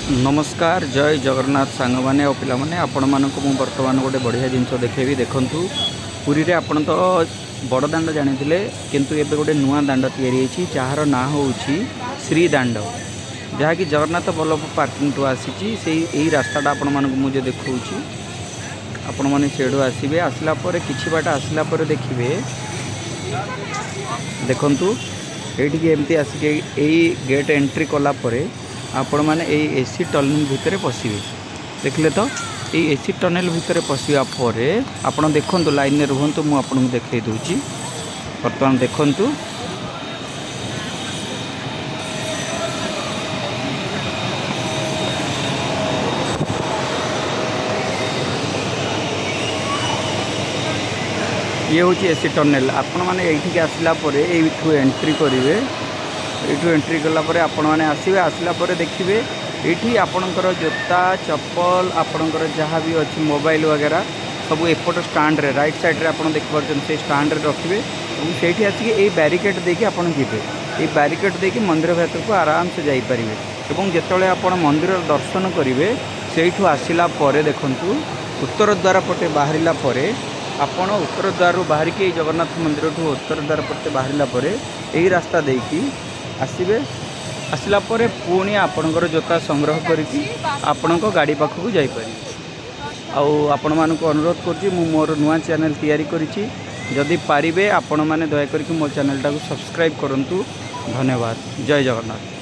नमस्कार जय जगन्नाथ सांग मैंने और पाने आपण मानक मु बर्तमान गोटे बढ़िया जिनस देखेबी देखंतु पुरी रे आपण तो बड़ दांड जानी किंतु एबे गोटे नुआ दांड तैयारी जार ना हूँ श्री दांड जहाँकि जगन्नाथ बल्लभ पार्किंग टू आसी से रास्ताटा आपण मानक मुझे देखा आपण मैंने सेडू आसवे आसला कि बाट आसला देखिए देखंतु ये एमती आसिक गेट एंट्री कला आपण मैंने एसी टनल भितर पशिवे देखले तो ये एसी टनल भितर पशिया पर आपण देखु लाइन रुहतु मुझे आपको देखई दूची बर्तमान देखंतु ये हूँ एसी टनल आपण मैंने ये आसला यू एंट्री करेंगे यू एंट्री कलापर आपण मैंने आसवे आसला देखिए ये आपणकर जोता चप्पल आपणकर जहाँ भी अच्छी मोबाइल वगैरह सब एपट स्टाण्ड रे राइट साइड रे आपण देखिपुन से स्टाण्ड रे रखिए और से आसिक ये बैरिकेड देके आपन जीवे ये बैरिकेड देके मंदिर भीतर को आराम से जापारे और जिते आप मंदिर दर्शन करेंगे से आसला देखु उत्तर द्वार पटे बाहरिला आपण उत्तर द्वार बाहर के जगन्नाथ मंदिर ठू उत्तर द्वार पटे बाहरिला यही रास्ता देकी आसवे आसला पुणी आपणकर जोता संग्रह करके आपण गाड़ी पाखक जापर आपण मानक अनुरोध करुँची मोर नुआ चैनल तैयारी करिछि जदि पारिबे आपण माने दया करके मो चैनल टाको सब्सक्राइब करंतु। धन्यवाद। जय जगन्नाथ।